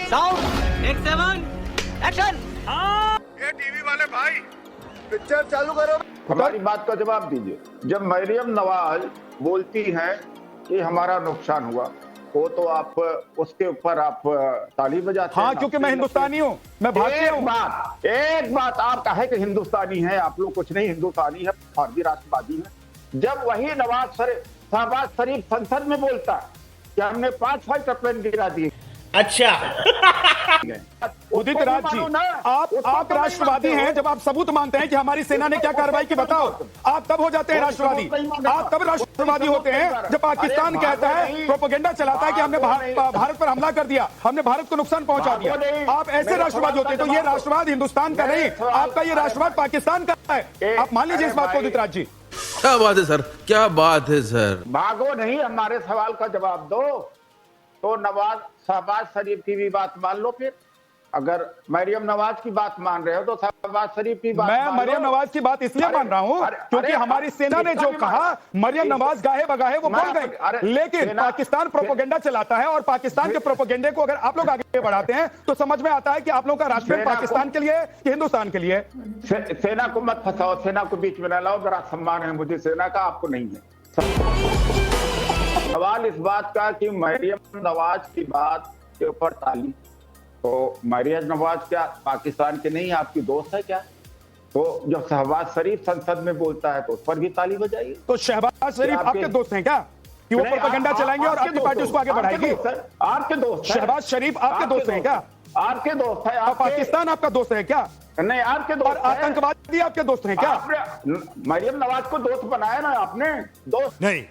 Sound take 7 action. ये TV वाले भाई पिक्चर चालू करो। हमारी बात का जवाब दीजिए। जब मरियम नवाज बोलती हैं कि हमारा नुकसान हुआ, वो तो आप उसके ऊपर आप ताली बजाते हैं। हाँ, क्योंकि मैं हिंदुस्तानी हूँ, मैं भारतीय हूँ। एक बात आप कहे कि हिंदुस्तानी है, आप लोग कुछ नहीं हिंदुस्तानी है, फर्जी राष्ट्रवादी है। जब वही शहबाज शरीफ संसद में बोलता है कि हमने 5 फाइटर प्लेन गिरा दिए। अच्छा उदित राज जी, आप राष्ट्रवादी हैं जब आप सबूत मानते हैं कि हमारी सेना ने क्या कार्रवाई की, बताओ। आप तब हो जाते हैं राष्ट्रवादी, आप तब राष्ट्रवादी होते हैं जब पाकिस्तान कहता है, प्रोपेगेंडा चलाता है कि हमने भारत पर हमला कर दिया, हमने भारत को नुकसान पहुंचा दिया। आप ऐसे राष्ट्रवादी होते हैं। तो ये राष्ट्रवाद हिंदुस्तान का नहीं, आपका ये राष्ट्रवाद पाकिस्तान का है। आप मान लीजिए इस बात को उदित राज जी। क्या बात है सर, क्या बात है सर। भागो नहीं, हमारे सवाल का जवाब दो। तो शहबाज शरीफ की भी बात मान लो। फिर अगर मरियम नवाज की बात मान रहे हो तो शहबाज शरीफ की बात मैं मरियम नवाज की बात इसलिए मान रहा हूं क्योंकि हमारी सेना ने जो कहा, मरियम नवाज गाहे बगाहे वो बोल गए। लेकिन पाकिस्तान प्रोपेगेंडा चलाता है और पाकिस्तान के प्रोपेगेंडे को अगर आप लोग आगे बढ़ाते हैं तो समझ में आता है कि आप लोगों का राष्ट्र पाकिस्तान के लिए कि हिंदुस्तान के लिए। सेना को मत फंसाओ, सेना को बीच में न लाओ। जरा सम्मान है मुझे सेना का, आपको नहीं है। सवाल इस बात का कि मरियम नवाज की बात के ऊपर ताली, तो मरियम नवाज क्या पाकिस्तान के नहीं, आपकी दोस्त है क्या? तो जब शहबाज शरीफ संसद में बोलता है तो उस पर भी ताली बजाइए। तो शहबाज शरीफ आपके दोस्त हैं क्या कि वो प्रोपेगेंडा चलाएंगे और आपकी पार्टी उसको आगे बढ़ाएगी? आपके दोस्त शहबाज शरीफ आपके दोस्त हैं क्या? आपके दोस्त है। पाकिस्तान आपका दोस्त है क्या? नहीं, आपके दोस्त। आतंकवादी आपके दोस्त हैं क्या? मरियम नवाज को दोस्त बनाया ना आपने? दोस्त नहीं,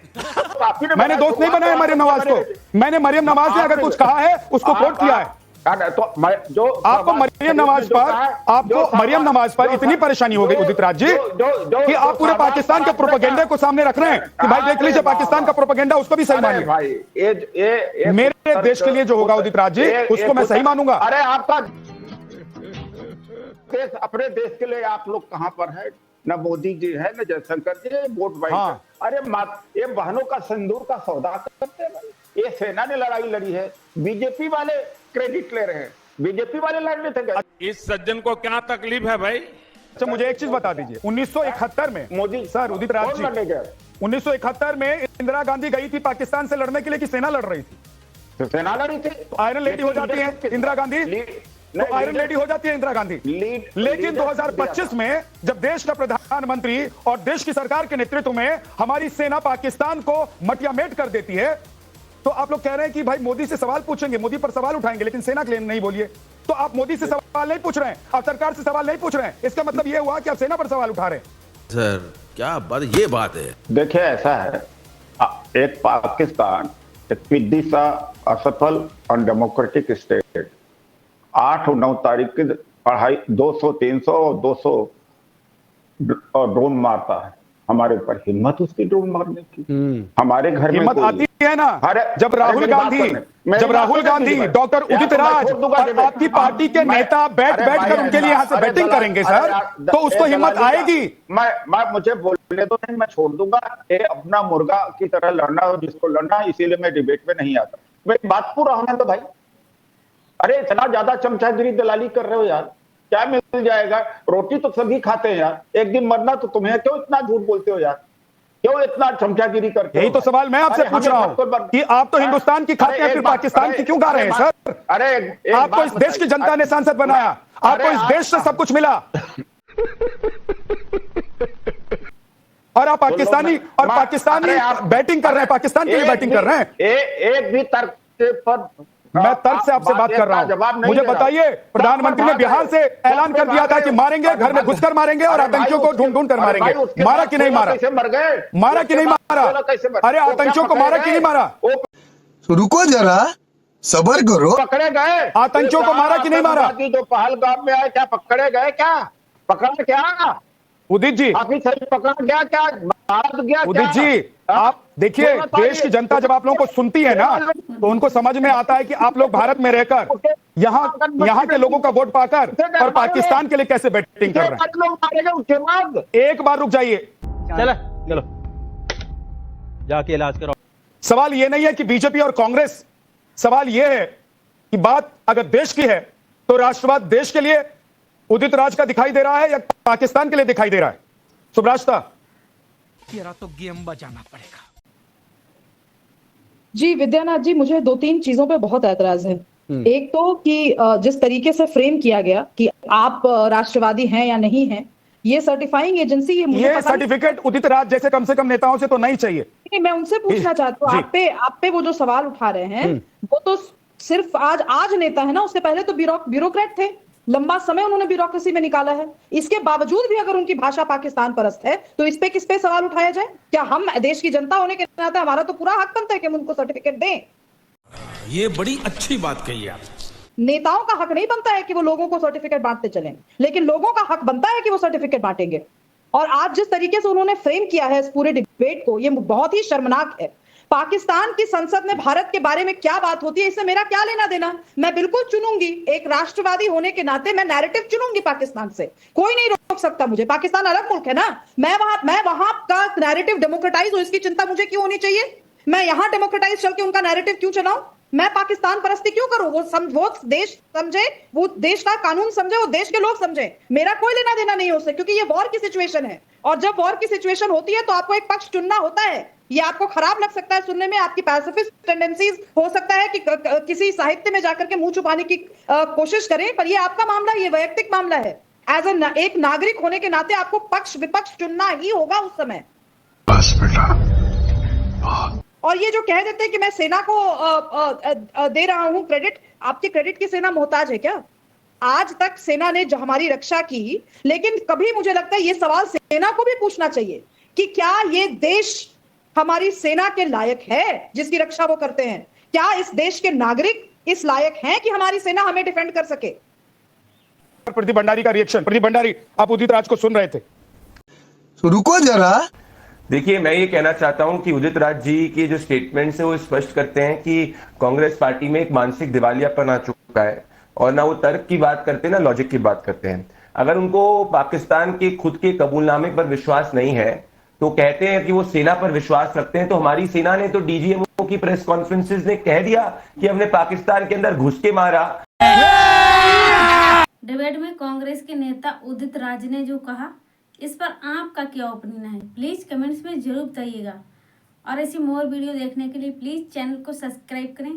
मैंने दोस्त नहीं बनाया मरियम नवाज को। मैंने मरियम नवाज ने अगर कुछ कहा है उसको कोट किया है। तो जो आपको मरियम नवाज पर इतनी परेशानी हो गई उदित राज जी कि आप पूरे पाकिस्तान के प्रोपेगेंडे को सामने रख रहे हैं कि भाई देख लीजिए पाकिस्तान का प्रोपेगेंडा, उसको भी सही मानिए। भाई मेरे देश के लिए जो होगा उदित राज जी उसको मैं सही मानूंगा। अरे आपका देश, अपने देश के लिए आप लोग कहां पर है? न मोदी जी है, न जयशंकर जी, वोट बैंक। हाँ। अरे ये बहनों का सिंदूर का सौदा करते हैं भाई। ये सेना ने लड़ाई लड़ी है, बीजेपी वाले क्रेडिट ले रहे हैं। बीजेपी वाले लड़ने थे। इस सज्जन को क्या तकलीफ है भाई? अच्छा, मुझे एक चीज बता दीजिए। 1971 में मोदी सर, उदित राज जी, 1971 में इंदिरा गांधी गई थी पाकिस्तान से लड़ने के लिए कि सेना लड़ रही थी? तो सेना लड़ी थी। तो आयरन लेडी हो जाती है इंदिरा गांधी, तो आयरन लेडी हो जाती है इंदिरा गांधी। लेकिन 2025 में जब देश का प्रधानमंत्री और देश की सरकार के नेतृत्व में हमारी सेना पाकिस्तान को मटियामेट कर देती है, तो आप लोग कह रहे हैं कि भाई मोदी से सवाल पूछेंगे, मोदी पर सवाल उठाएंगे, लेकिन सेना के लिए नहीं बोलिए। तो आप मोदी से सवाल नहीं पूछ रहे हैं, आप सरकार से सवाल नहीं पूछ रहे हैं, इसका मतलब यह हुआ कि आप सेना पर सवाल उठा रहे हैं। सर क्या बात, ये बात है। देखिए ऐसा है, एक पाकिस्तान एक पिद्दी सा असफल और डेमोक्रेटिक स्टेट 8 और 9 तारीख की 200, 300 और 200 ड्रोन मारता है हमारे ऊपर। हिम्मत उसकी ड्रोन मारने की? हमारे घर में हिम्मत आती है ना जब राहुल गांधी, डॉक्टर उदित राज और आपकी पार्टी के नेता बैठ कर उनके लिए यहाँ से बैटिंग करेंगे सर, तो उसको हिम्मत आएगी। मैं मुझे बोलने दो, नहीं मैं छोड़ दूंगा। ये अपना मुर्गा की तरह लड़ना हो जिसको लड़ना, इसीलिए मैं डिबेट में नहीं आता। मेरी बात पूरा होने दो भाई। अरे इतना ज्यादा चमचागिरी दलाली कर रहे हो यार, क्या मिल जाएगा? रोटी तो सभी खाते हैं यार, एक दिन मरना तो तुम्हें। क्यों इतना झूठ बोलते हो यार? क्यों इतना चमचागिरी करते हो? यही तो सवाल मैं आपसे पूछ रहा हूं कि आप तो हिंदुस्तान की खाते हैं, फिर पाकिस्तान की क्यों गा रहे हैं सर? अरे आपको इस देश की जनता ने सांसद बनाया, आपको इस देश से सब कुछ मिला, और आप पाकिस्तानी बैटिंग कर रहे हैं, पाकिस्तान के लिए बैटिंग कर रहे हैं। एक भी तर्क पर मैं तर्क से आपसे बात कर रहा हूं। मुझे बताइए, प्रधानमंत्री ने बिहार से ऐलान कर दिया था कि मारेंगे, घर में घुसकर मारेंगे और आतंकियों को ढूंढ कर मारेंगे। मारा कि नहीं मारा? मर गए? मारा कि नहीं मारा? अरे आतंकियों को मारा कि नहीं मारा? रुको जरा, सबर करो। पकड़े गए? आतंकियों को मारा कि नहीं मारा? जो पहलगाम में आए, क्या पकड़े गए? क्या पकड़ा? क्या उदित जी, पकड़ा गया? क्या भारत गया? उदित जी, आप देखिए, देश की जनता जब आप लोगों को सुनती है ना तो उनको समझ में आता है कि आप लोग भारत में रहकर यहाँ के लोगों का वोट पाकर और पाकिस्तान के लिए कैसे बैटिंग कर रहे हैं। एक बार रुक जाइए, चलो जाके इलाज करो। सवाल ये नहीं है कि बीजेपी और कांग्रेस, सवाल ये है कि बात अगर देश की है तो राष्ट्रवाद देश के लिए उदित राज का दिखाई दे रहा है या पाकिस्तान के लिए दिखाई दे रहा है? सुब्राश्ता, तेरा तो गेम बजाना पड़ेगा। जी विद्यानाथ जी, मुझे 2-3 चीजों पे बहुत ऐतराज है। एक तो कि जिस तरीके से फ्रेम किया गया कि आप राष्ट्रवादी हैं या नहीं हैं, ये सर्टिफाइंग एजेंसी ये सर्टिफिकेट उदित राज जैसे कम से कम नेताओं से तो नहीं चाहिए। नहीं, मैं उनसे पूछना चाहती हूँ, आप पे वो जो सवाल उठा रहे हैं वो तो सिर्फ आज नेता है ना, उससे पहले तो ब्यूरोक्रेट थे, लंबा समय उन्होंने ब्यूरोक्रेसी में निकाला है। इसके बावजूद भी अगर उनकी भाषा पाकिस्तान परस्त है तो इस पे किस पे सवाल उठाया जाए? क्या हम देश की जनता होने के नाते हमारा तो पूरा हक बनता है कि हम उनको सर्टिफिकेट दें। ये बड़ी अच्छी बात कही आप। नेताओं का हक नहीं बनता है कि वो लोगों को सर्टिफिकेट बांटते चलें, लेकिन लोगों का हक बनता है कि वो सर्टिफिकेट बांटेंगे। और आज जिस तरीके से उन्होंने फ्रेम किया है इस पूरे डिबेट को, ये बहुत ही शर्मनाक है। पाकिस्तान की संसद में भारत के बारे में क्या बात होती है, इससे मेरा क्या लेना देना? मैं बिल्कुल चुनूंगी, एक राष्ट्रवादी होने के नाते मैं नैरेटिव चुनूंगी पाकिस्तान से, कोई नहीं रोक सकता मुझे। पाकिस्तान अलग मुल्क है ना, मैं वहां का नैरेटिव डेमोक्रेटाइज हो, इसकी चिंता मुझे क्यों होनी चाहिए? मैं यहां डेमोक्रेटाइज चल के उनका नैरेटिव क्यों चलाऊं? मैं पाकिस्तान परस्ती क्यों करूं? वो देश समझे, वो देश का कानून समझे, वो देश के लोग समझे, मेरा कोई लेना देना नहीं है उससे, क्योंकि ये वॉर की सिचुएशन है। और जब वॉर की सिचुएशन होती है तो आपको एक पक्ष चुनना होता है। ये आपको खराब लग सकता है सुनने में, आपकी पैसिफिस्ट टेंडेंसीज हो सकता है कि किसी साहित्य में जाकर के मुंह छुपाने की कोशिश करें, पर ये आपका मामला, ये वैयक्तिक मामला है। एज एक नागरिक होने के नाते आपको पक्ष विपक्ष चुनना ही होगा उस समय। बस बेटा। और ये जो कह देते हैं कि मैं सेना को दे रहा हूं क्रेडिट, आपके क्रेडिट की सेना मोहताज है क्या? आज तक सेना ने जो हमारी रक्षा की, लेकिन कभी मुझे लगता है ये सवाल सेना को भी पूछना चाहिए कि क्या ये देश हमारी सेना के लायक है जिसकी रक्षा वो करते हैं? क्या इस देश के नागरिक इस लायक हैं कि हमारी सेना हमें डिफेंड कर सके? प्रदीप भंडारी का रिएक्शन। प्रदीप भंडारी, आप उदित राज को सुन रहे थे। तो रुको जरा। देखिए, मैं ये कहना चाहता हूं कि उदित राज जी के जो स्टेटमेंट्स है वो स्पष्ट करते हैं कि कांग्रेस पार्टी में एक मानसिक दिवालियापन आ चुका है, और ना वो तर्क की बात करते हैं ना लॉजिक की बात करते हैं। अगर उनको पाकिस्तान के खुद के कबूलनामे पर विश्वास नहीं है तो कहते हैं कि वो सेना पर विश्वास रखते हैं, तो हमारी सेना ने तो डीजीएमओ की प्रेस कॉन्फ्रेंसेस ने कह दिया कि हमने पाकिस्तान के अंदर घुस के मारा। डिबेट में कांग्रेस के नेता उदित राज ने जो कहा, इस पर आपका क्या ओपिनियन है? प्लीज कमेंट्स में जरूर बताइएगा। और ऐसी मोर वीडियो देखने के लिए प्लीज चैनल को सब्सक्राइब करें,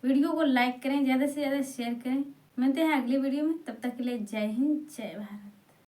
वीडियो को लाइक करें, ज़्यादा से ज़्यादा शेयर करें। मिलते हैं अगली वीडियो में, तब तक के लिए जय हिंद, जय भारत।